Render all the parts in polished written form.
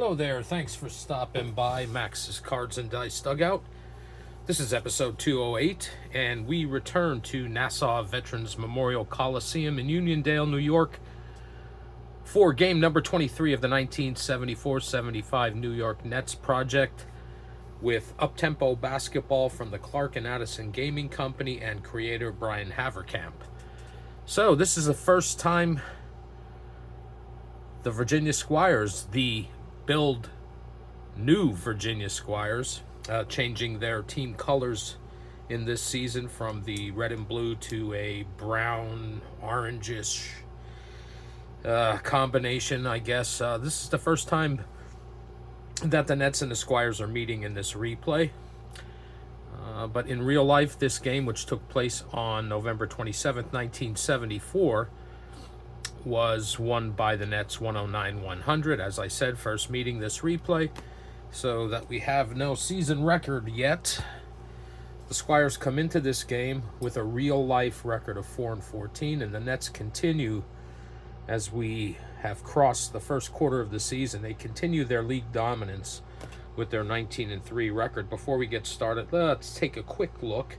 Hello there, thanks for stopping by Max's Cards and Dice Dugout. This is episode 208, and we return to Nassau Veterans Memorial Coliseum in Uniondale, New York, for game number 23 of the 1974-75 New York Nets project, with Uptempo basketball from the Clark and Addison Gaming Company and creator Brian Haverkamp. So this is the first time the Virginia Squires, the build new Virginia Squires, changing their team colors in this season from the red and blue to a brown orangish combination, I guess. This is the first time that the Nets and the Squires are meeting in this replay. But in real life, this game, which took place on November 27th, 1974, was won by the Nets 109-100. As I said, first meeting this replay, so that we have no season record yet. The Squires come into this game with a real-life record of 4-14, and the Nets continue, as we have crossed the first quarter of the season, they continue their league dominance with their 19-3 record. Before we get started, let's take a quick look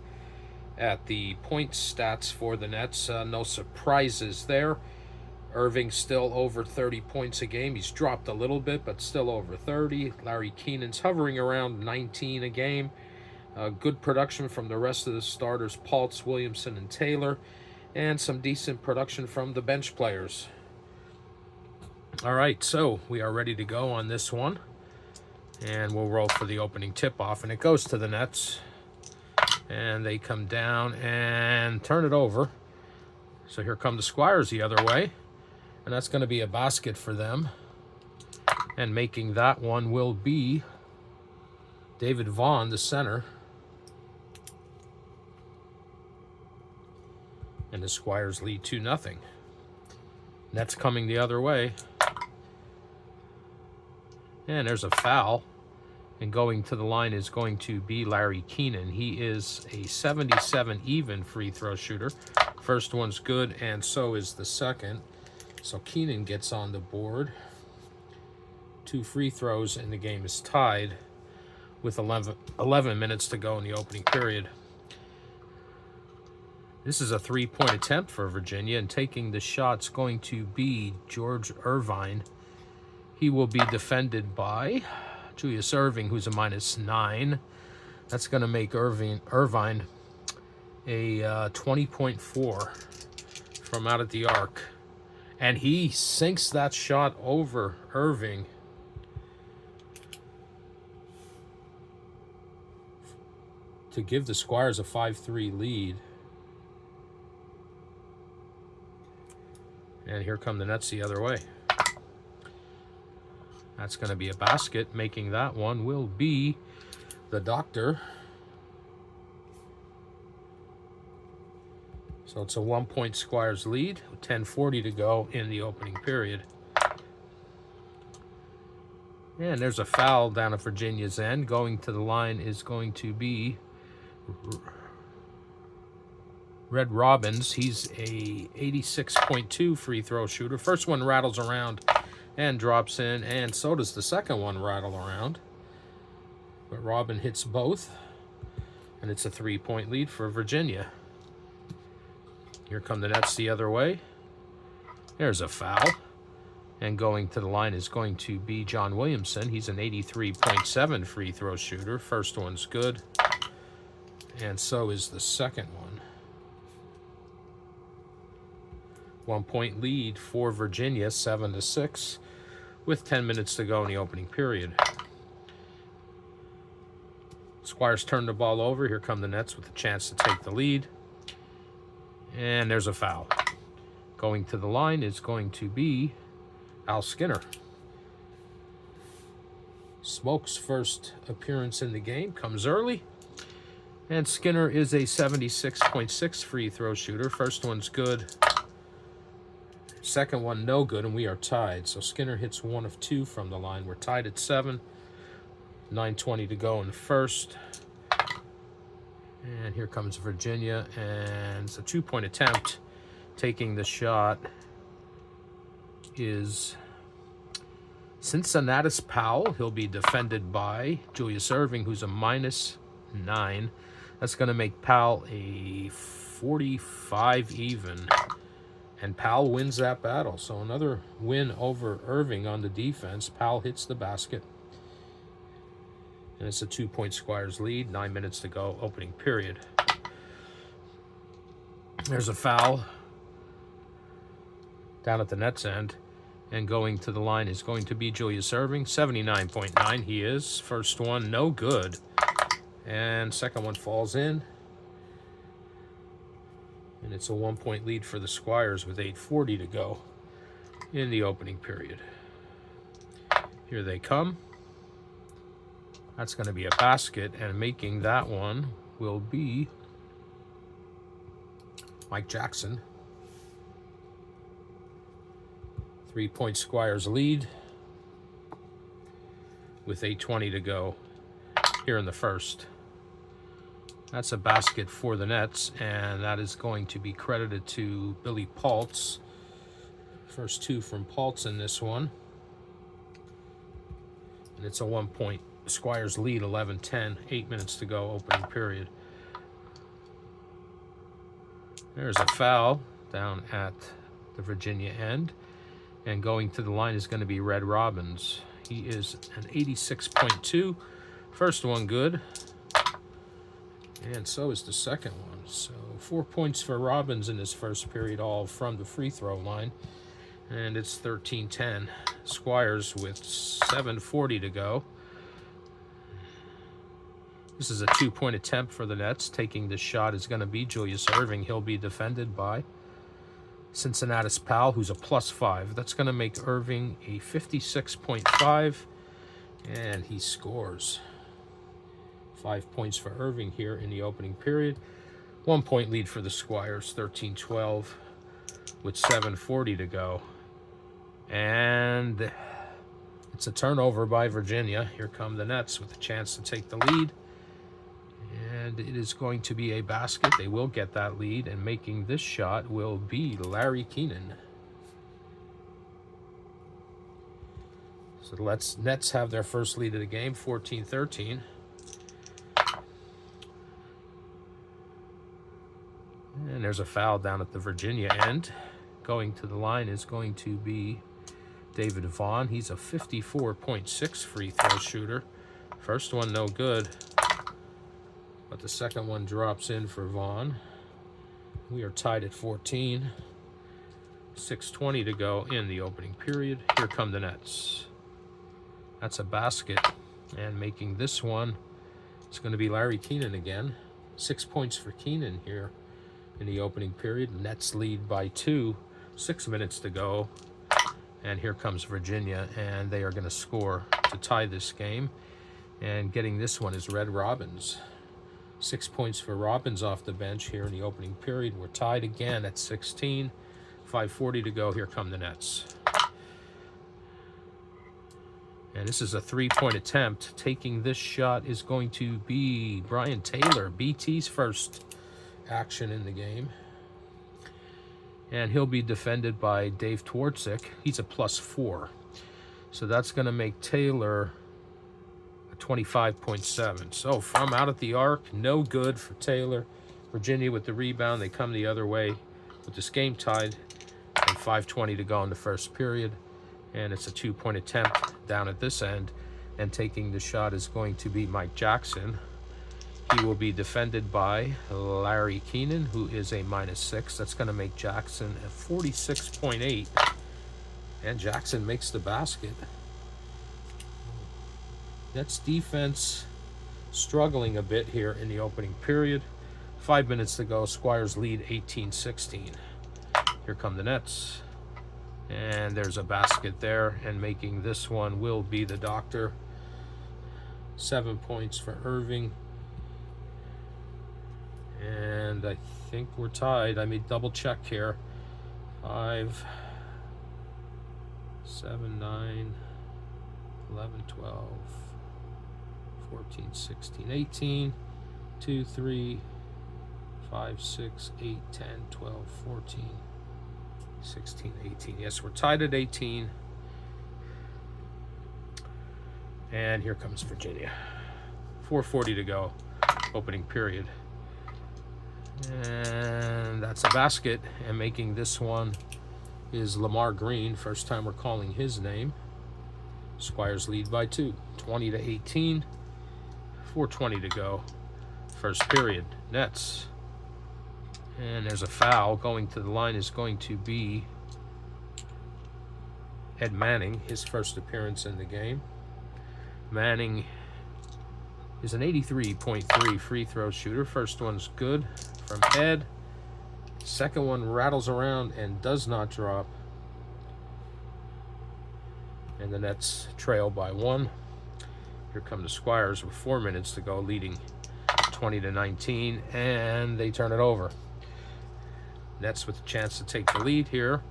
at the point stats for the Nets. No surprises there. Irving still over 30 points a game. He's dropped a little bit, but still over 30. Larry Keenan's hovering around 19 a game. Good production from the rest of the starters, Paltz, Williamson, and Taylor. And some decent production from the bench players. All right, so we are ready to go on this one. And we'll roll for the opening tip-off. And it goes to the Nets. And they come down and turn it over. So here come the Squires the other way. And that's going to be a basket for them. And making that one will be David Vaughn, the center. And the Squires lead 2-0. Nets coming the other way. And there's a foul. And going to the line is going to be Larry Keenan. He is a 77 even free throw shooter. First one's good, and so is the second. So Keenan gets on the board. 2 free throws, and the game is tied with 11 minutes to go in the opening period. This is a 3-point attempt for Virginia, and taking the shot's going to be George Irvine. He will be defended by Julius Erving, who's a -9. That's going to make Irvine a 20.4 from out at the arc. And he sinks that shot over Irving. To give the Squires a 5-3 lead. And here come the Nets the other way. That's going to be a basket. Making that one will be the Doctor. So it's a 1-point Squires lead, 10:40 to go in the opening period. And there's a foul down at Virginia's end. Going to the line is going to be Red Robbins. He's a 86.2 free throw shooter. First one rattles around and drops in, and so does the second one rattle around. But Robin hits both, and it's a 3-point lead for Virginia. Here come the Nets the other way. There's a foul. And going to the line is going to be John Williamson. He's an 83.7 free throw shooter. First one's good. And so is the second one. 1-point lead for Virginia, 7-6, with 10 minutes to go in the opening period. Squires turn the ball over. Here come the Nets with a chance to take the lead. And there's a foul. Going to the line is going to be Al Skinner. Smoke's first appearance in the game comes early. And Skinner is a 76.6 free throw shooter. First one's good. Second one no good, and we are tied. So Skinner hits 1 of 2 from the line. We're tied at 7. 9:20 to go in the first. And here comes Virginia, and it's a 2-point attempt. Taking the shot is Cincinnatus Powell, he'll be defended by Julius Erving, who's a -9. That's going to make Powell a 45 even. And Powell wins that battle. So another win over Erving on the defense. Powell hits the basket. And it's a 2-point Squires lead. 9 minutes to go, opening period. There's a foul down at the Nets end. And going to the line is going to be Julius Erving. 79.9 he is. First one, no good. And second one falls in. And it's a 1-point lead for the Squires with 8:40 to go in the opening period. Here they come. That's going to be a basket, and making that one will be Mike Jackson. 3-point Squires lead with 8:20 to go here in the first. That's a basket for the Nets, and that is going to be credited to Billy Paltz. First two from Paltz in this one. And it's a 1-point Squires lead, 11-10, 8 minutes to go, opening period. There's a foul down at the Virginia end. And going to the line is going to be Red Robbins. He is an 86.2. First one good. And so is the second one. So 4 points for Robbins in his first period, all from the free throw line. And it's 13-10. Squires with 7:40 to go. This is a 2-point attempt for the Nets. Taking the shot is going to be Julius Erving. He'll be defended by Cincinnatus Powell, who's a +5. That's going to make Erving a 56.5. And he scores. 5 points for Erving here in the opening period. 1-point lead for the Squires, 13-12, with 7:40 to go. And it's a turnover by Virginia. Here come the Nets with a chance to take the lead. And it is going to be a basket. They will get that lead, and making this shot will be Larry Keenan. So the Nets have their first lead of the game, 14-13. And there's a foul down at the Virginia end. Going to the line is going to be David Vaughn. He's a 54.6 free throw shooter. First one no good, but the second one drops in for Vaughn. We are tied at 14. 6:20 to go in the opening period. Here come the Nets. That's a basket, and making this one, it's going to be Larry Keenan again. 6 points for Keenan here in the opening period. Nets lead by 2. 6 minutes to go. And here comes Virginia, and they are going to score to tie this game. And getting this one is Red Robbins. 6 points for Robbins off the bench here in the opening period. We're tied again at 16. 5:40 to go. Here come the Nets. And this is a 3-point attempt. Taking this shot is going to be Brian Taylor, BT's first action in the game. And he'll be defended by Dave Twardzik. He's a +4. So that's going to make Taylor a 25.7. So from out at the arc, no good for Taylor. Virginia with the rebound. They come the other way with this game tied. And 5:20 to go in the first period. And it's a 2-point attempt down at this end. And taking the shot is going to be Mike Jackson. He will be defended by Larry Keenan, who is a -6. That's going to make Jackson a 46.8. And Jackson makes the basket. Nets defense struggling a bit here in the opening period. 5 minutes to go. Squires lead 18-16. Here come the Nets. And there's a basket there. And making this one will be the Doctor. 7 points for Erving. And I think we're tied. I may double check here. 5, 7, 9, 11, 12, 14, 16, 18, 2, 3, 5, 6, 8, 10, 12, 14, 16, 18. Yes, we're tied at 18. And here comes Virginia. 4:40 to go, opening period. And that's a basket. And making this one is Lamar Green. First time we're calling his name. Squires lead by 2, 20-18. 4:20 to go, first period. Nets. And there's a foul. Going to the line is going to be Ed Manning, his first appearance in the game. Manning is an 83.3 free throw shooter. First one's good from Ed. Second one rattles around and does not drop. And the Nets trail by 1. Here come the Squires with 4 minutes to go, leading 20-19, and they turn it over. Nets with a chance to take the lead here,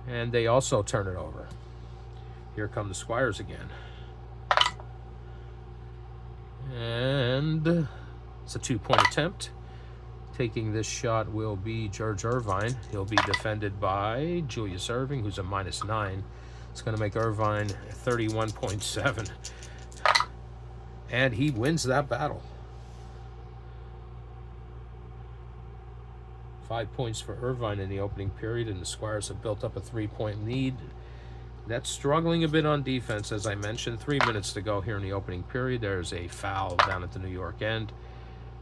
and they also turn it over. Here come the Squires again. And it's a 2-point attempt. Taking this shot will be George Irvine. He'll be defended by Julius Erving, who's a -9. It's going to make Irvine 31.7. And he wins that battle. 5 points for Irvine in the opening period, and the Squires have built up a 3-point lead. That's struggling a bit on defense, as I mentioned. 3 minutes to go here in the opening period. There's a foul down at the New York end.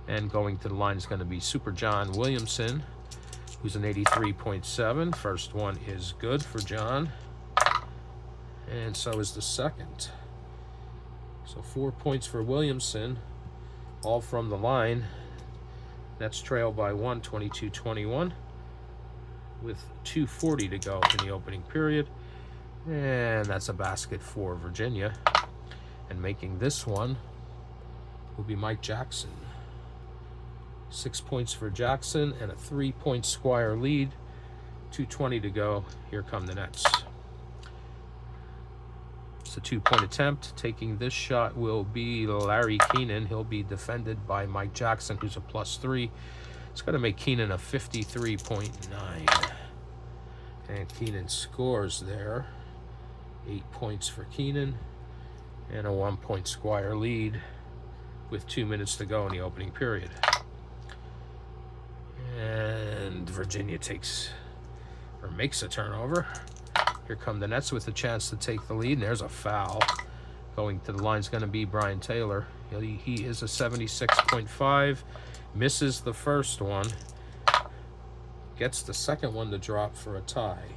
And going to the line is going to be Super John Williamson, who's an 83.7. First one is good for John. And so is the second. So 4 points for Williamson, all from the line. That's trailed by 1, 22-21, with 2:40 to go in the opening period. And that's a basket for Virginia. And making this one will be Mike Jackson. 6 points for Jackson and a 3-point Squire lead. 2:20 to go. Here come the Nets. It's a 2-point attempt. Taking this shot will be Larry Keenan. He'll be defended by Mike Jackson, who's a +3. It's going to make Keenan a 53.9. And Keenan scores there. 8 points for Keenan and a 1-point Squire lead with 2 minutes to go in the opening period. And Virginia makes a turnover. Here come the Nets with a chance to take the lead, and there's a foul. Going to the line is going to be Brian Taylor. He is a 76.5, misses the first one, gets the second one to drop for a tie.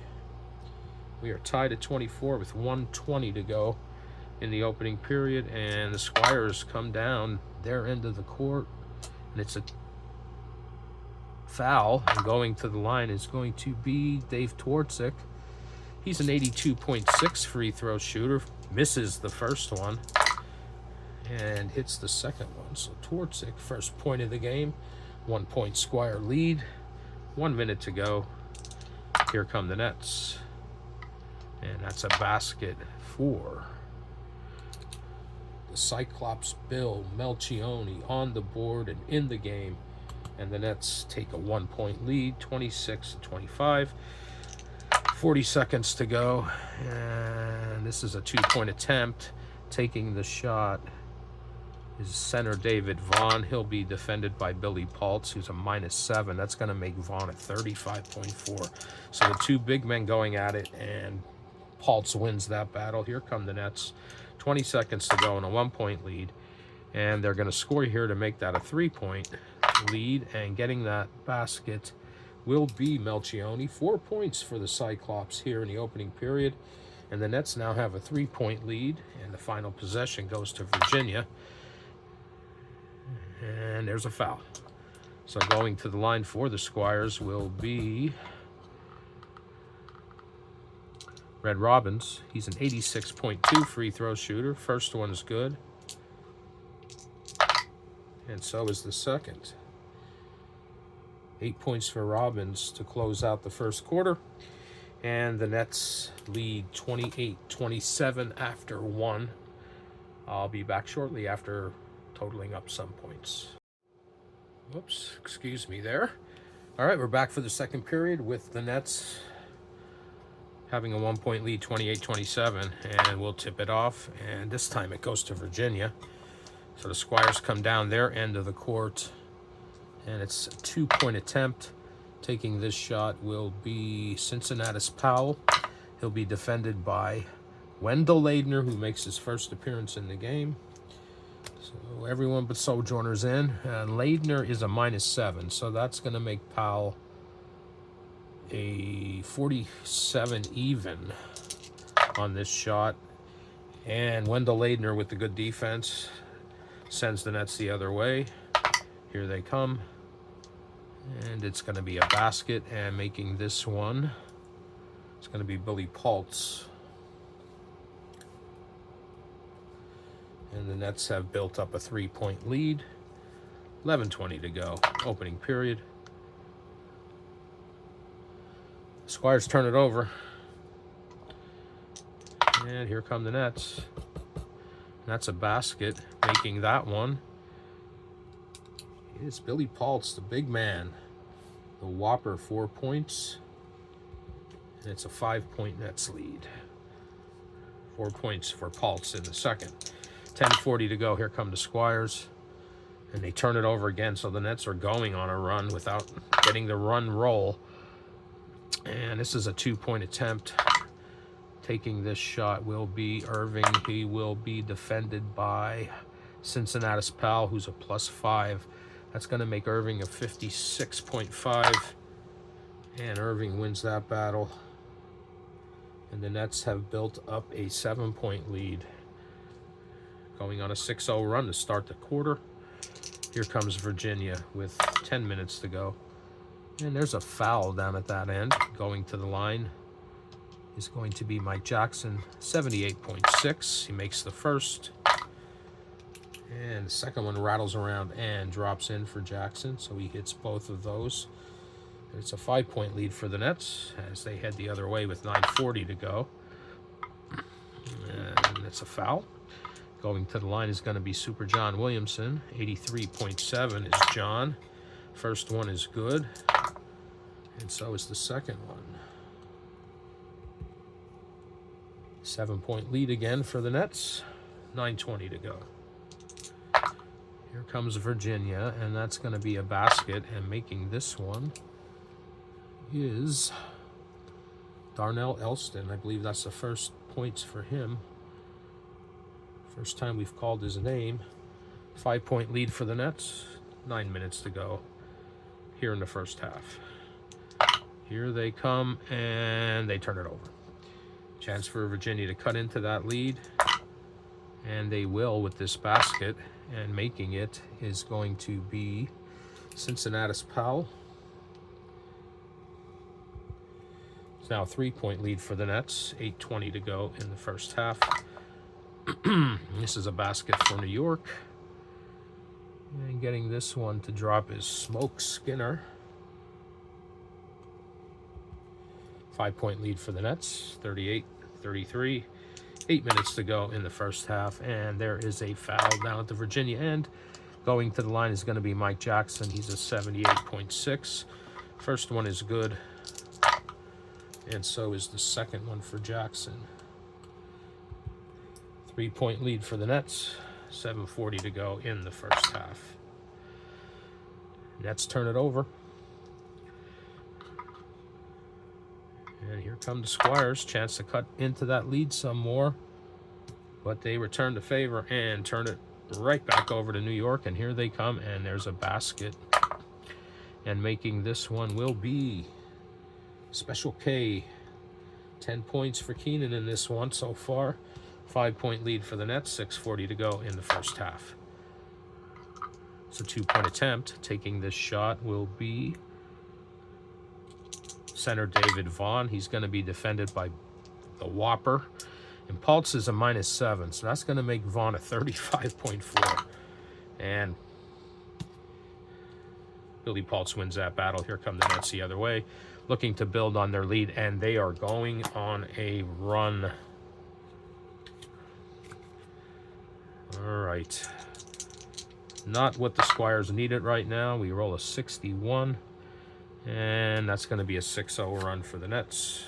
We are tied at 24 with 1:20 to go in the opening period, and the Squires come down their end of the court, and it's a foul. And going to the line is going to be Dave Twardzik. He's an 82.6 free throw shooter, misses the first one, and hits the second one. So Twardzik, first point of the game, 1-point Squire lead, 1 minute to go. Here come the Nets. And that's a basket for the Cyclops Bill Melchioni on the board and in the game. And the Nets take a 1-point lead, 26-25. 40 seconds to go. And this is a 2-point attempt. Taking the shot is center David Vaughn. He'll be defended by Billy Paltz, who's a -7. That's going to make Vaughn a 35.4. So the two big men going at it, and Paltz wins that battle. Here come the Nets. 20 seconds to go in a 1-point lead. And they're going to score here to make that a 3-point lead. And getting that basket will be Melchioni. 4 points for the Cyclops here in the opening period. And the Nets now have a 3-point lead. And the final possession goes to Virginia. And there's a foul. So going to the line for the Squires will be Red Robbins. He's an 86.2 free throw shooter. First one is good. And so is the second. 8 points for Robbins to close out the first quarter. And the Nets lead 28-27 after 1. I'll be back shortly after totaling up some points. Whoops, excuse me there. All right, we're back for the second period with the Nets having a 1-point lead, 28-27, and we'll tip it off. And this time it goes to Virginia. So the Squires come down their end of the court, and it's a 2-point attempt. Taking this shot will be Cincinnatus Powell. He'll be defended by Wendell Ladner, who makes his first appearance in the game. So everyone but Sojourners in. And Ladner is a -7, so that's going to make Powell a 47 even on this shot. And Wendell Ladner, with the good defense, sends the Nets the other way. Here they come. And it's going to be a basket, and making this one, it's going to be Billy Paltz. And the Nets have built up a 3-point lead. 11:20 to go, opening period. Squires turn it over. And here come the Nets. That's a basket, making that one. It's Billy Paltz, the big man. The whopper, 4 points. And it's a 5-point Nets lead. 4 points for Paltz in the second. 10:40 to go. Here come the Squires. And they turn it over again, so the Nets are going on a run without getting the run roll. And this is a 2-point attempt. Taking this shot will be Irving. He will be defended by Cincinnatus Powell, who's a +5. That's going to make Irving a 56.5. And Irving wins that battle. And the Nets have built up a 7-point lead, going on a 6-0 run to start the quarter. Here comes Virginia with 10 minutes to go. And there's a foul down at that end. Going to the line is going to be Mike Jackson, 78.6. He makes the first. And the second one rattles around and drops in for Jackson, so he hits both of those. And it's a 5-point lead for the Nets as they head the other way with 9:40 to go. And it's a foul. Going to the line is going to be Super John Williamson. 83.7 is John. First one is good, and so is the second one. 7-point lead again for the Nets. 9:20 to go. Here comes Virginia, and that's going to be a basket, and making this one is Darnell Elston. I believe that's the first points for him. First time we've called his name. 5-point lead for the Nets. 9 minutes to go here in the first half. Here they come, and they turn it over. Chance for Virginia to cut into that lead, and they will with this basket, and making it is going to be Cincinnatus Powell. It's now a 3-point lead for the Nets. 8:20 to go in the first half. This is a basket for New York. And getting this one to drop is Smoke Skinner. 5-point lead for the Nets, 38-33. 8 minutes to go in the first half, and there is a foul down at the Virginia end. Going to the line is going to be Mike Jackson. He's a 78.6. First one is good, and so is the second one for Jackson. 3-point lead for the Nets. 7:40 to go in the first half. Nets turn it over. And here come the Squires. Chance to cut into that lead some more. But they return the favor and turn it right back over to New York. And here they come, and there's a basket. And making this one will be Special K. 10 points for Keenan in this one so far. 5-point lead for the Nets, 6:40 to go in the first half. It's a 2-point attempt. Taking this shot will be center David Vaughn. He's going to be defended by the Whopper. And Paltz is a -7, so that's going to make Vaughn a 35.4. And Billy Paltz wins that battle. Here come the Nets the other way, looking to build on their lead, and they are going on a run. All right. Not what the Squires needed right now. We roll a 61, and that's going to be a 6-0 run for the Nets.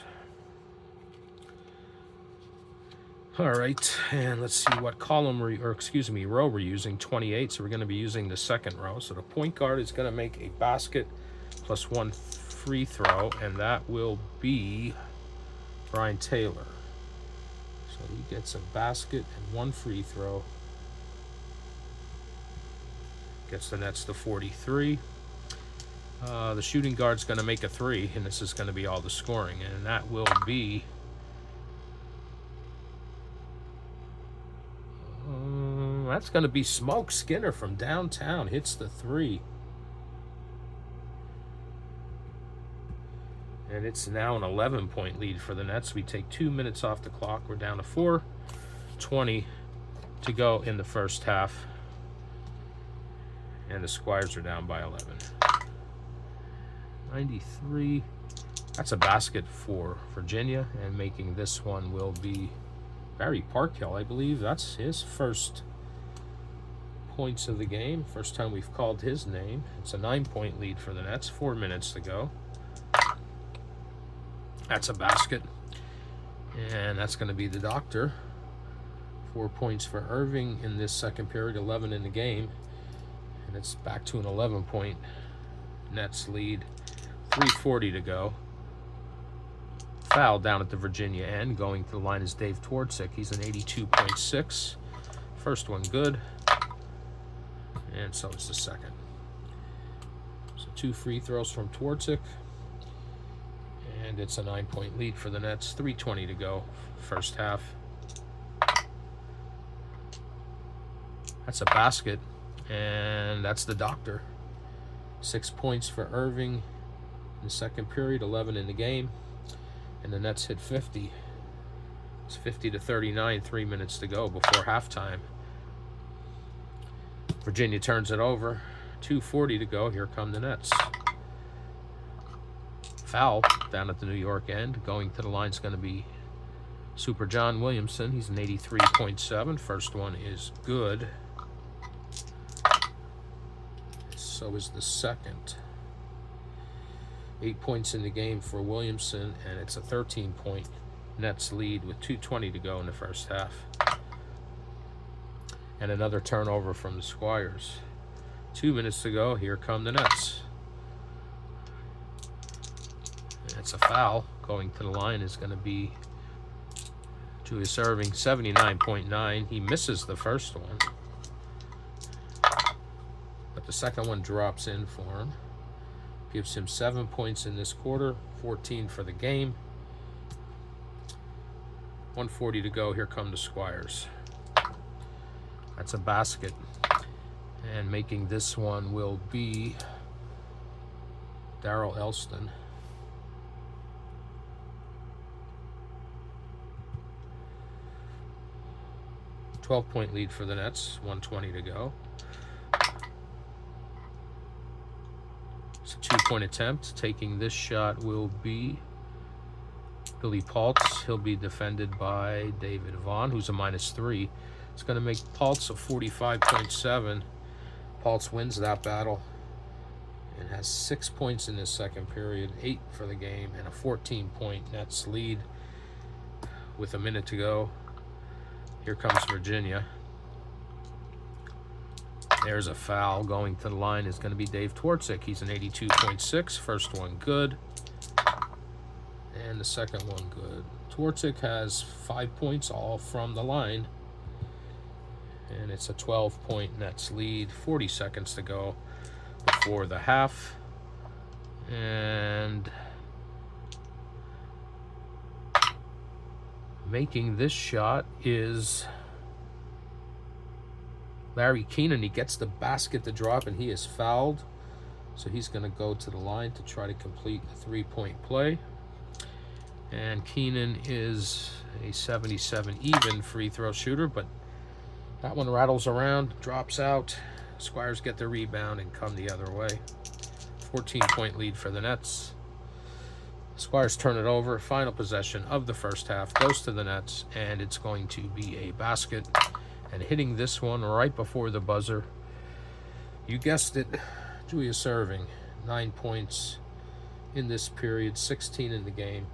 All right, and let's see what column row we're using. 28, so we're going to be using the second row. So the point guard is going to make a basket plus 1 free throw, and that will be Brian Taylor. So he gets a basket and 1 free throw. Gets the Nets to 43. The shooting guard's going to make a 3, and this is going to be all the scoring, and that will be that's going to be Smoke Skinner from downtown. Hits the 3. And it's now an 11-point lead for the Nets. We take 2 minutes off the clock. We're down to 4:20 to go in the first half. And the Squires are down by 11. 93. That's a basket for Virginia. And making this one will be Barry Parkhill, I believe. That's his first points of the game. First time we've called his name. It's a 9-point lead for the Nets. 4 minutes to go. That's a basket. And that's going to be the doctor. 4 points for Irving in this second period. 11 in the game. And it's back to an 11-point Nets lead. 3:40 to go. Foul down at the Virginia end. Going to the line is Dave Twardzik. He's an 82.6. First one good. And so is the second. So 2 free throws from Twardzik. And it's a 9-point lead for the Nets. 3:20 to go. First half. That's a basket. And that's the doctor. 6 points for Irving in the second period. 11 in the game. And the Nets hit 50. It's 50-39, 3 minutes to go before halftime. Virginia turns it over. 2:40 to go. Here come the Nets. Foul down at the New York end. Going to the line is going to be Super John Williamson. He's an 83.7. First one is good. So is the second. 8 points in the game for Williamson, and it's a 13-point Nets lead with 2:20 to go in the first half. And another turnover from the Squires. 2 minutes to go. Here come the Nets. And it's a foul. Going to the line is going to be Julius Irving, 79.9. He misses the first one. But the second one drops in for him. Gives him 7 points in this quarter, 14 for the game. 1:40 to go. Here come the Squires. That's a basket. And making this one will be Darrell Elston. A 12-point lead for the Nets, 1:20 to go. It's a 2-point attempt. Taking this shot will be Billy Paltz. He'll be defended by David Vaughn, who's a -3. It's going to make Paltz a 45.7. Paltz wins that battle and has 6 points in this second period, 8 for the game, and a 14-point Nets lead with a minute to go. Here comes Virginia. There's a foul. Going to the line is going to be Dave Twardzik. He's an 82.6. First one good. And the second one good. Twardzik has 5 points all from the line. And it's a 12-point Nets lead. 40 seconds to go before the half. And making this shot is Larry Keenan. He gets the basket to drop, and he is fouled. So he's going to go to the line to try to complete a 3-point play. And Keenan is a 77 even free throw shooter, but that one rattles around, drops out. Squires get the rebound and come the other way. 14-point lead for the Nets. Squires turn it over. Final possession of the first half goes to the Nets, and it's going to be a basket. And hitting this one right before the buzzer, you guessed it, Julius Irving. 9 points in this period, 16 in the game.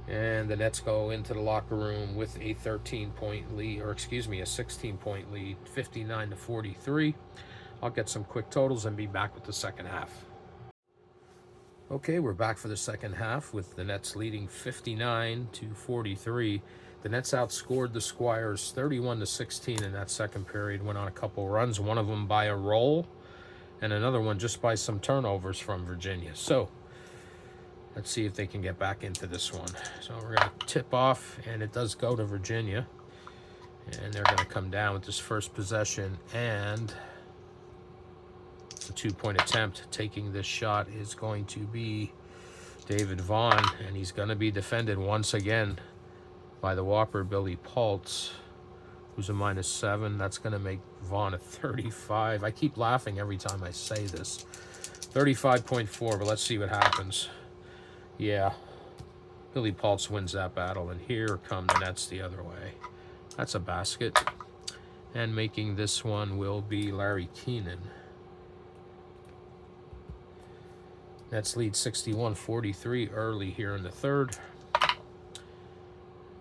And the Nets go into the locker room with a 13-point lead, or excuse me, a 16-point lead, 59-43. I'll get some quick totals and be back with the second half. Okay, we're back for the second half with the Nets leading 59-43. The Nets outscored the Squires 31-16 in that second period, went on a couple runs, one of them by a roll, and another one just by some turnovers from Virginia. So let's see if they can get back into this one. So we're going to tip off, and it does go to Virginia. And they're going to come down with this first possession, and the 2-point attempt. Taking this shot is going to be David Vaughn, and he's going to be defended once again by the Whopper Billy Paltz, who's a -7. That's going to make Vaughn a 35. I keep laughing every time I say this. 35.4, but let's see what happens. Yeah, Billy Paltz wins that battle, and here come the Nets the other way. That's a basket. And making this one will be Larry Keenan. Nets lead 61-43 early here in the third.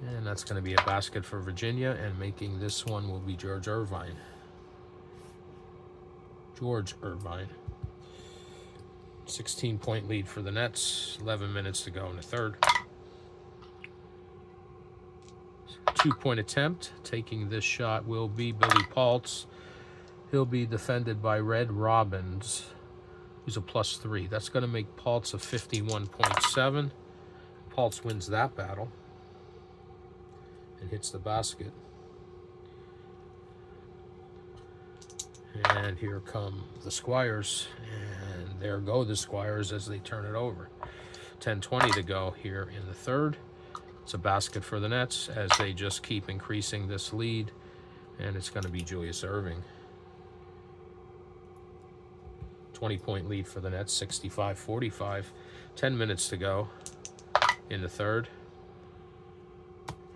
And that's going to be a basket for Virginia, and making this one will be George Irvine. 16-point lead for the Nets, 11 minutes to go in the third. 2-point attempt. Taking this shot will be Billy Paltz. He'll be defended by Red Robbins, who's a +3. That's going to make Paltz a 51.7. Paltz wins that battle and hits the basket. And here come the Squires, and there go the Squires as they turn it over. 10:20 to go here in the third. It's a basket for the Nets as they just keep increasing this lead, and it's going to be Julius Erving. 20-point lead for the Nets, 65-45. 10 minutes to go in the third.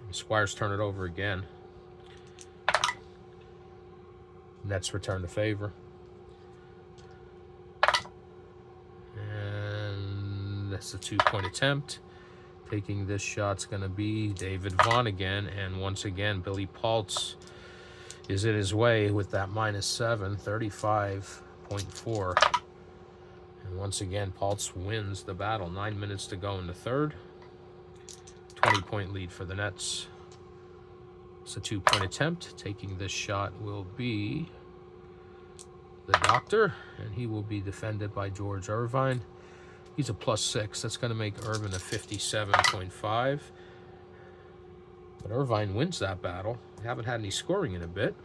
The Squires turn it over again. Nets return the favor. And that's a 2-point attempt. Taking this shot's going to be David Vaughn again. And once again, Billy Paltz is in his way with that -7, 35.4. And once again, Paltz wins the battle. 9 minutes to go in the third. 20-point lead for the Nets. It's a 2-point attempt. Taking this shot will be the Doctor, and he will be defended by George Irvine. He's a +6. That's going to make Irvine a 57.5. But Irvine wins that battle. We haven't had any scoring in a bit.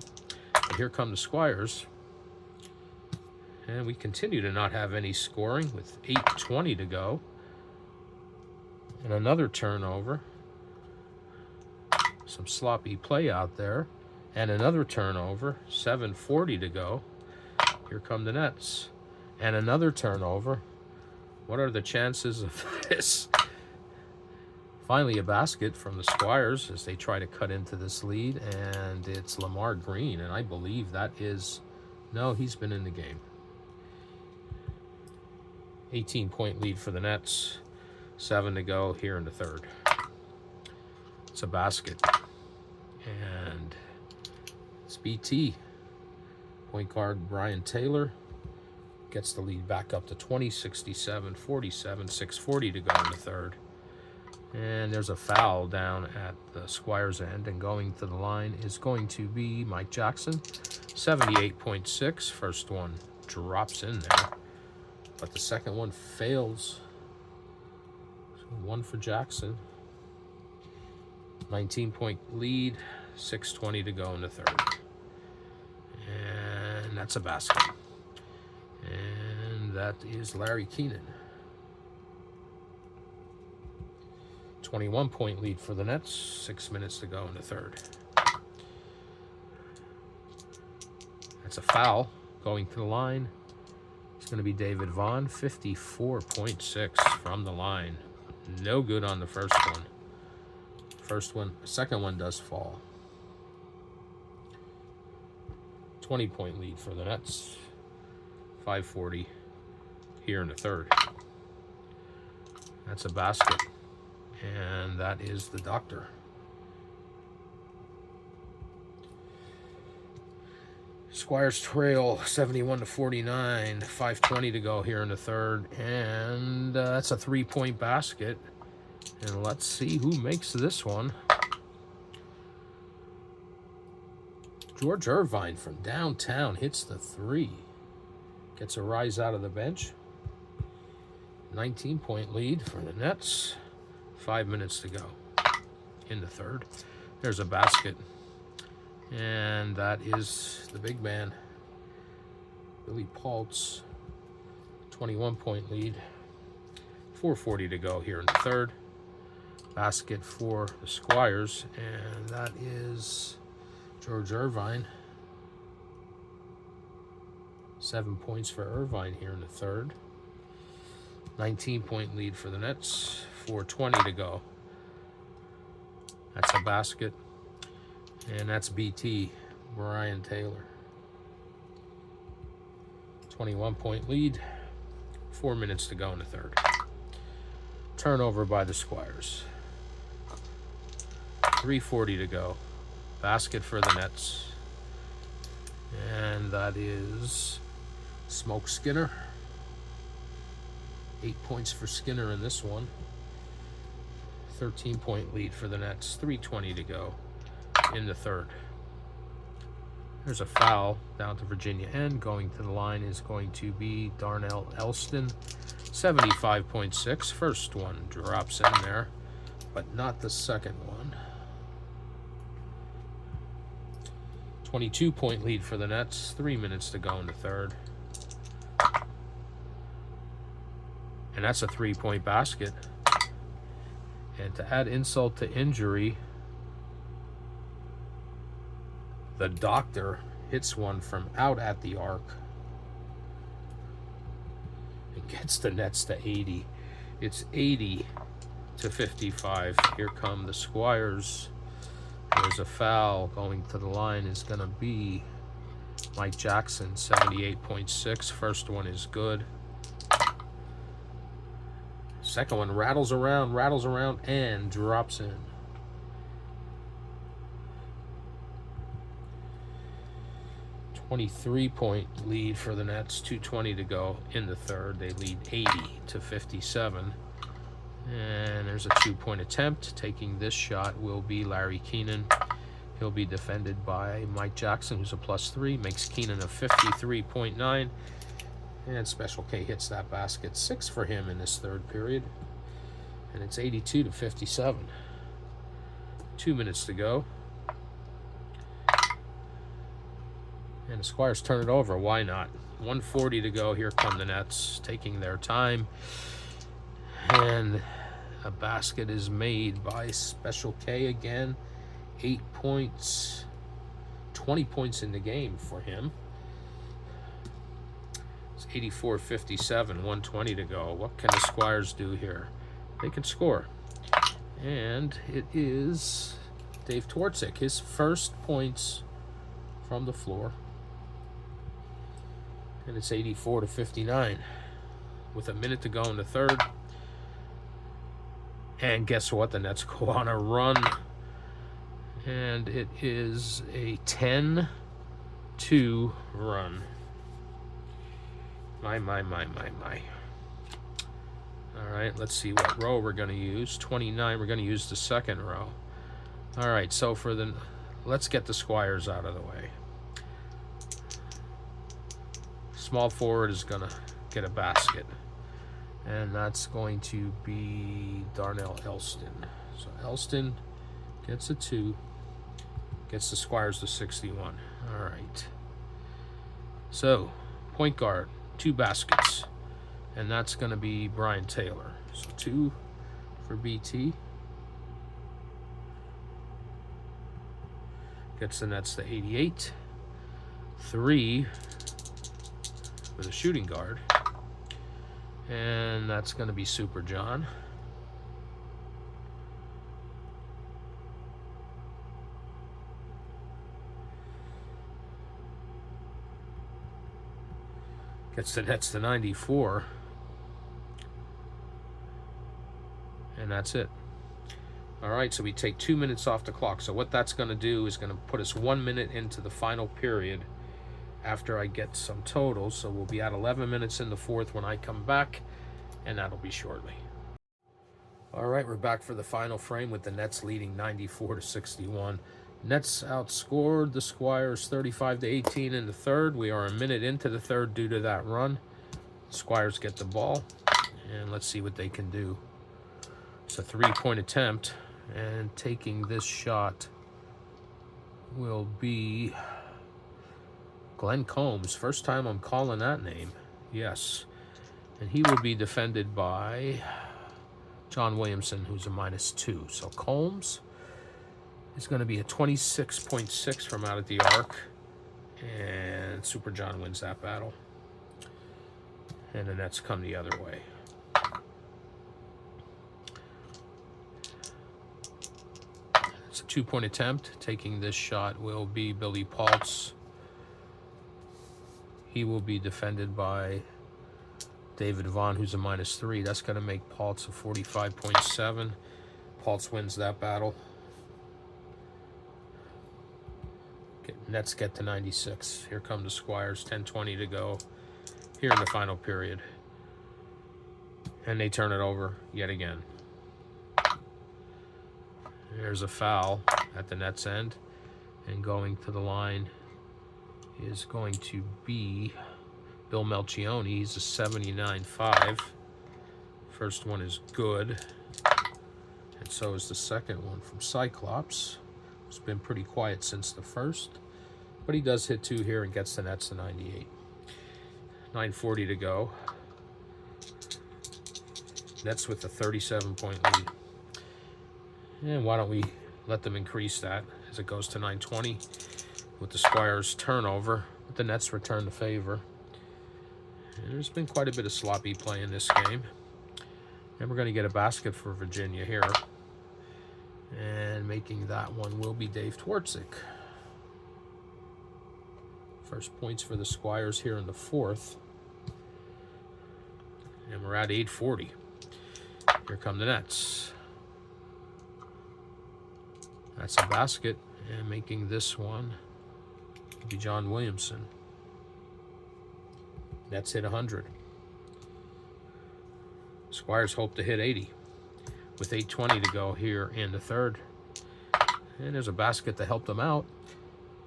But here come the Squires. And we continue to not have any scoring with 8:20 to go. And another turnover. Some sloppy play out there. And another turnover. 7:40 to go. Here come the Nets. And another turnover. What are the chances of this? Finally, a basket from the Squires as they try to cut into this lead. And it's Lamar Green. And I believe that is... No, he's been in the game. 18-point lead for the Nets. 7 to go here in the third. It's a basket. And it's BT. Point guard Brian Taylor gets the lead back up to 20, 67-47, 6:40 to go in the third. And there's a foul down at the Squires end, and going to the line is going to be Mike Jackson. 78.6. First one drops in there, but the second one fails. So 1 for Jackson. 19-point lead, 6:20 to go in the third. And that's a basket. And that is Larry Keenan. 21-point lead for the Nets, 6 minutes to go in the third. That's a foul. Going to the line, it's going to be David Vaughn, 54.6 from the line. No good on the first one. Second one does fall. 20-point lead for the Nets. 5:40 here in the third. That's a basket. and that is the Doctor. Squires trail 71-49, 5:20 to go here in the third, and that's a 3-point basket. And let's see who makes this one. George Irvine from downtown hits the 3. Gets a rise out of the bench. 19-point lead for the Nets. 5 minutes to go in the third. There's a basket. And that is the big man, Billy Paltz. 21-point lead. 4:40 to go here in the third. Basket for the Squires, and that is George Irvine. 7 points for Irvine here in the third. 19-point lead for the Nets. 4:20 to go. That's a basket. And that's BT, Brian Taylor. 21-point lead. 4 minutes to go in the third. Turnover by the Squires. 3:40 to go. Basket for the Nets. And that is Smoke Skinner. 8 points for Skinner in this one. 13-point lead for the Nets. 3:20 to go in the third. There's a foul down to Virginia End. Going to the line is going to be Darnell Elston. 75.6. First one drops in there, but not the second one. 22-point lead for the Nets. 3 minutes to go in the third. And that's a 3-point basket. And to add insult to injury, the Doctor hits one from out at the arc. It gets the Nets to 80. It's 80-55. Here come the Squires. There's a foul. Going to the line is going to be Mike Jackson, 78.6. First one is good. Second one rattles around, and drops in. .3-point lead for the Nets. 2:20 to go in the third. They lead 80-57. And there's a 2-point attempt. Taking this shot will be Larry Keenan. He'll be defended by Mike Jackson, who's a +3. Makes Keenan a 53.9. And Special K hits that basket. 6 for him in this third period. And it's 82-57. 2 minutes to go. And the Squires turn it over. Why not? 1:40 to go. Here come the Nets, taking their time. And a basket is made by Special K again. 8 points. 20 points in the game for him. It's 84-57. 1:20 to go. What can the Squires do here? They can score. And it is Dave Twardzik. His first points from the floor. And it's 84-59 with a minute to go in the third. And guess what? The Nets go on a run. And it is a 10-2 run. My. All right, let's see what row we're going to use. 29, we're going to use the second row. All right, so let's get the Squires out of the way. Small forward is going to get a basket. And that's going to be Darnell Elston. So Elston gets a 2. Gets the Squires to 61. All right. So, point guard, 2 baskets. And that's going to be Brian Taylor. So 2 for BT. Gets the Nets to 88. 3 for the shooting guard. And that's going to be Super John. Gets the Nets to 94. And that's it. All right, so we take 2 minutes off the clock. So what that's going to do is going to put us 1 minute into the final period after I get some totals. So we'll be at 11 minutes in the fourth when I come back, and that'll be shortly. All right, we're back for the final frame with the Nets leading 94-61. Nets outscored the Squires 35-18 in the third. We are a minute into the third due to that run. Squires get the ball, and let's see what they can do. It's a three-point attempt, and taking this shot will be Glenn Combs. First time I'm calling that name. Yes. And he will be defended by John Williamson, who's a -2. So Combs is going to be a 26.6 from out at the arc. And Super John wins that battle. And the Nets come the other way. It's a 2-point attempt. Taking this shot will be Billy Paltz. He will be defended by David Vaughn, who's a -3. That's going to make Paltz a 45.7. Paltz wins that battle. Nets get to 96. Here come the Squires, 10:20 to go here in the final period. And they turn it over yet again. There's a foul at the Nets end. And going to the line is going to be Bill Melchione. He's a 79.5. First one is good. And so is the second one from Cyclops. It's been pretty quiet since the first. But he does hit 2 here and gets the Nets to 98. 9:40 to go. Nets with a 37-point lead. And why don't we let them increase that as it goes to 9:20 with the Squires turnover. But the Nets return the favor. And there's been quite a bit of sloppy play in this game. And we're going to get a basket for Virginia here. And making that one will be Dave Twardzik. First points for the Squires here in the fourth. And we're at 8:40. Here come the Nets. That's a basket. And making this one will be John Williamson. Nets hit 100. Squires hope to hit 80 with 8:20 to go here in the third. And there's a basket to help them out.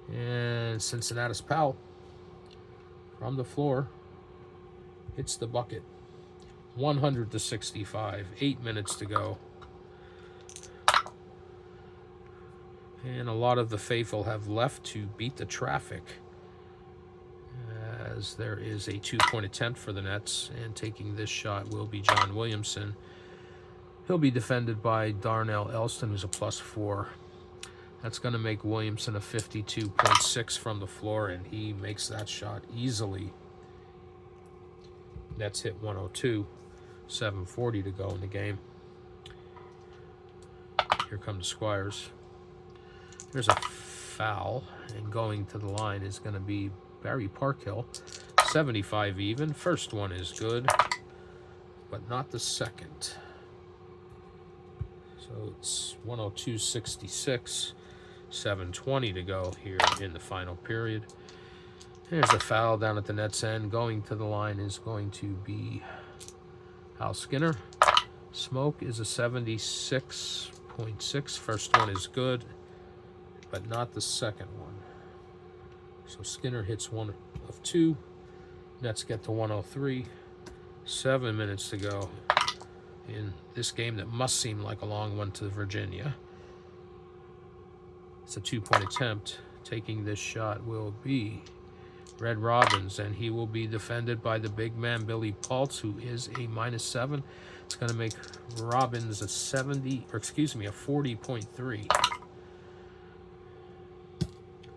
And Cincinnati's Powell from the floor hits the bucket. 100-65. 8 minutes to go. And a lot of the faithful have left to beat the traffic, as there is a 2-point attempt for the Nets, and taking this shot will be John Williamson. He'll be defended by Darnell Elston, who's a +4. That's going to make Williamson a 52.6 from the floor, and he makes that shot easily. Nets hit 102. 7:40 to go in the game. Here come the Squires. There's a foul, and going to the line is going to be Barry Parkhill. 75 even. First one is good, but not the second. So it's 102-66. 7:20 to go here in the final period. There's a foul down at the Nets end. Going to the line is going to be Al Skinner. Smoke is a 76.6. First one is good, but not the second one. So Skinner hits 1 of 2. Nets get to 103. 7 minutes to go in this game that must seem like a long one to Virginia. It's a 2-point attempt. Taking this shot will be Red Robbins, and he will be defended by the big man Billy Paltz, who is a -7. It's going to make Robbins a 40.3.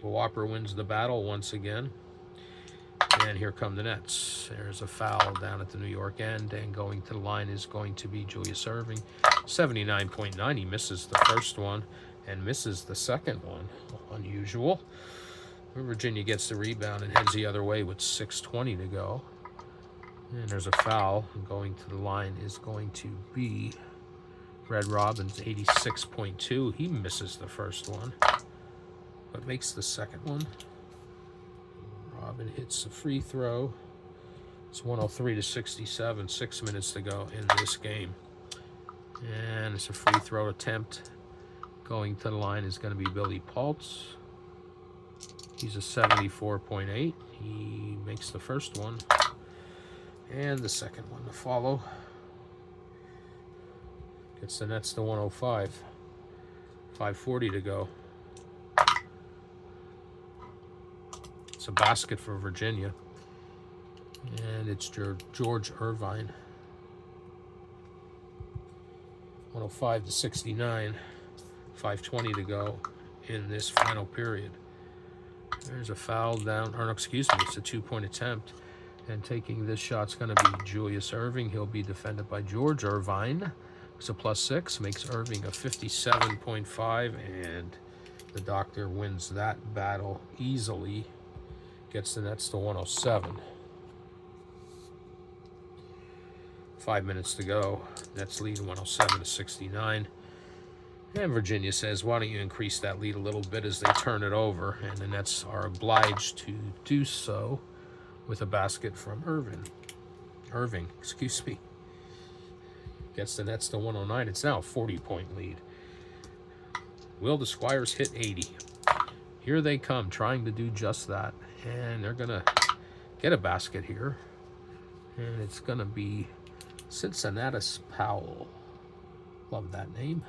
Whopper wins the battle once again. And here come the Nets. There's a foul down at the New York end, and going to the line is going to be Julius Erving. 79.9. He misses the first one and misses the second one. Unusual. Virginia gets the rebound and heads the other way with 6:20 to go. And there's a foul. And going to the line is going to be Red Robin's 86.2. He misses the first one, but makes the second one. Robin hits the free throw. It's 103-67, 6 minutes to go in this game. And it's a free throw attempt. Going to the line is going to be Billy Paltz. He's a 74.8. He makes the first one. And the second one to follow. Gets the Nets to 105. 5:40 to go. It's a basket for Virginia. And it's George Irvine. 105-69. 5:20 to go in this final period. There's a foul down, or no, excuse me, it's a 2-point attempt. And taking this shot's going to be Julius Erving. He'll be defended by George Irvine. It's a +6, makes Irving a 57.5, and the Doctor wins that battle easily. Gets the Nets to 107. 5 minutes to go. Nets lead 107-69. And Virginia says, why don't you increase that lead a little bit as they turn it over? And the Nets are obliged to do so with a basket from Irving, excuse me. Gets the Nets to 109. It's now a 40-point lead. Will the Squires hit 80? Here they come, trying to do just that. And they're going to get a basket here. And it's going to be Cincinnatus Powell. Love that name.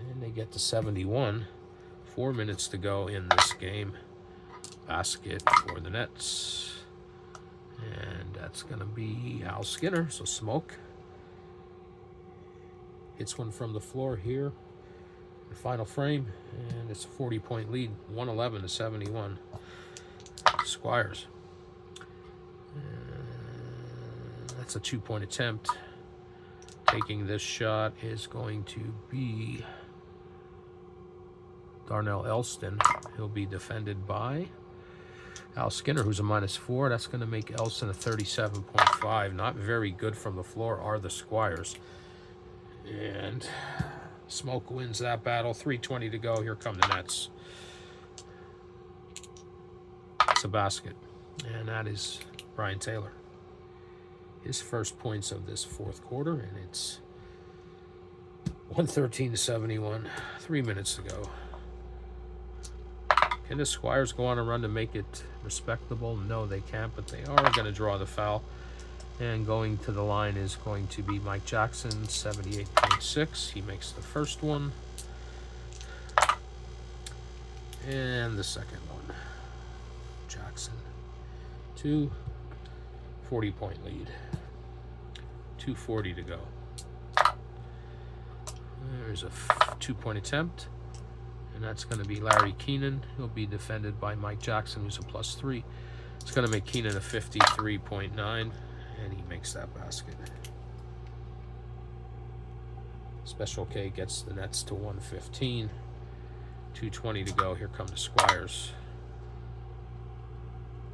And they get to 71. 4 minutes to go in this game. Basket for the Nets. And that's going to be Al Skinner, so smoke. Hits one from the floor here. The final frame, and it's a 40-point lead, 111-71. Squires. That's a 2-point attempt. Taking this shot is going to be Darnell Elston. He'll be defended by Al Skinner, who's a -4. That's going to make Elston a 37.5. Not very good from the floor are the Squires. And Smoke wins that battle. 3:20 to go. Here come the Nets. It's a basket. And that is Brian Taylor. His first points of this fourth quarter. And it's 113-71. 3 minutes to go. Can the Squires go on a run to make it respectable? No, they can't, but they are going to draw the foul. And going to the line is going to be Mike Jackson, 78.6. He makes the first one. And the second one. Jackson. 40-point lead. 2:40 to go. There's a 2-point attempt. And that's going to be Larry Keenan. He'll be defended by Mike Jackson, who's a +3. It's going to make Keenan a 53.9. And he makes that basket. Special K gets the Nets to 115. 2:20 to go. Here come the Squires.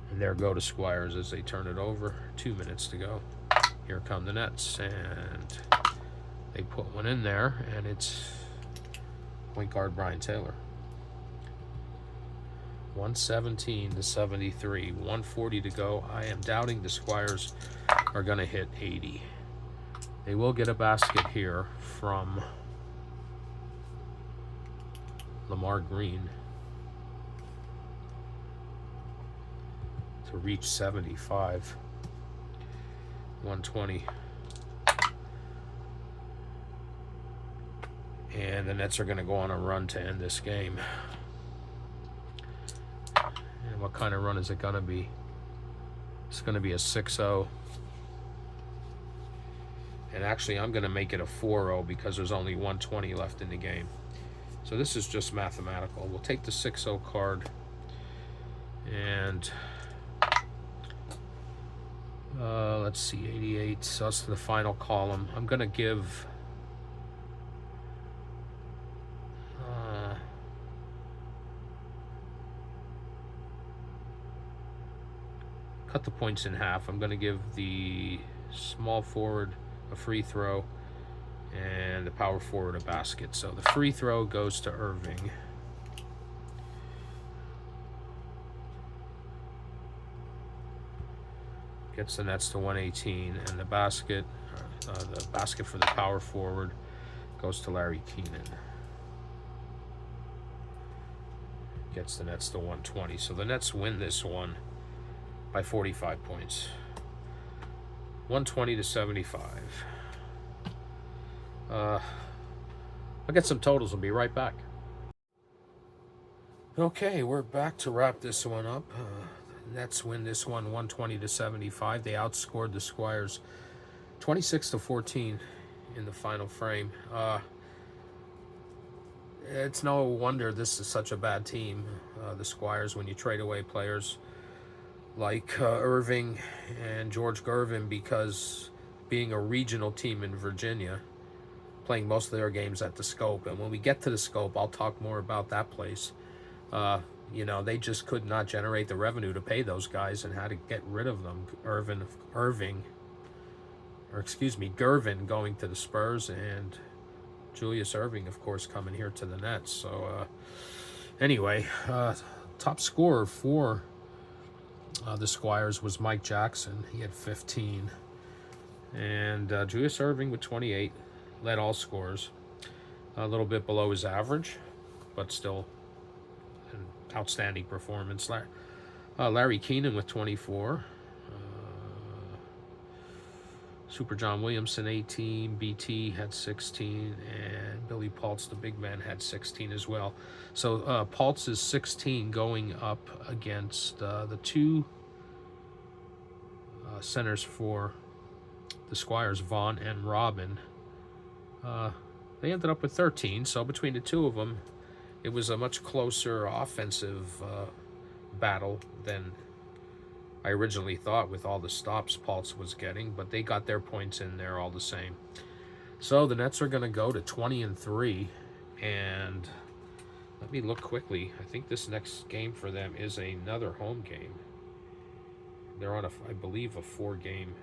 And there go the Squires as they turn it over. 2 minutes to go. Here come the Nets. And they put one in there. And it's point guard Brian Taylor. 117-73. 1:40 to go. I am doubting the Squires are going to hit 80. They will get a basket here from Lamar Green to reach 75. 120. And the Nets are going to go on a run to end this game. And what kind of run is it going to be? It's going to be a 6-0. And actually, I'm going to make it a 4-0 because there's only 120 left in the game. So this is just mathematical. We'll take the 6-0 card. And let's see, 88. So that's the final column. I'm going to give... cut the points in half. I'm going to give the small forward a free throw and the power forward a basket. So the free throw goes to Irving. Gets the Nets to 118, and the basket for the power forward goes to Larry Keenan. Gets the Nets to 120. So the Nets win this one by 45 points. 120 to 75. I'll get some totals. I'll be right back. Okay, we're back to wrap this one up. The Nets win this one 120 to 75. They outscored the Squires 26 to 14 in the final frame. It's no wonder this is such a bad team, the Squires, when you trade away players like Irving and George Gervin, because being a regional team in Virginia, playing most of their games at the Scope. And when we get to the Scope, I'll talk more about that place. You know, they just could not generate the revenue to pay those guys and had to get rid of them. Gervin going to the Spurs, and Julius Irving, of course, coming here to the Nets. So, anyway, top scorer for the Squires was Mike Jackson. He had 15. And Julius Irving with 28 led all scorers. A little bit below his average, but still an outstanding performance. Larry Keenan with 24. Super John Williamson, 18. BT had 16. And Billy Paltz, the big man, had 16 as well. So Paltz is 16 going up against the two centers for the Squires, Vaughn and Robin. They ended up with 13. So between the two of them, it was a much closer offensive battle than I originally thought, with all the stops Paltz was getting, but they got their points in there all the same. So the Nets are going to go to 20-3, and let me look quickly. I think this next game for them is another home game. They're on I believe, a 4-game.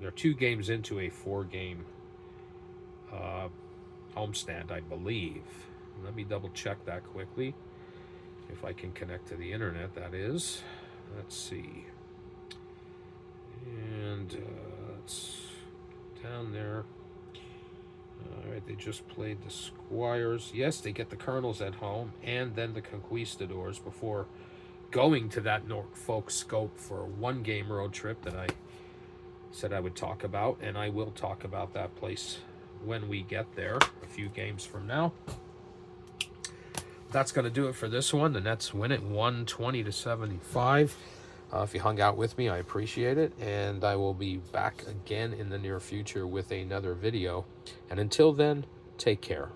They're 2 games into a 4-game homestand, I believe. Let me double check that quickly, if I can connect to the internet, that is. Let's see. And it's down there. All right, they just played the Squires. Yes, they get the Colonels at home and then the Conquistadors before going to that Norfolk Scope for a 1-game road trip that I said I would talk about, and I will talk about that place when we get there a few games from now. That's going to do it for this one. The Nets win it 120 to 75. If you hung out with me, I appreciate it. And I will be back again in the near future with another video. And until then, take care.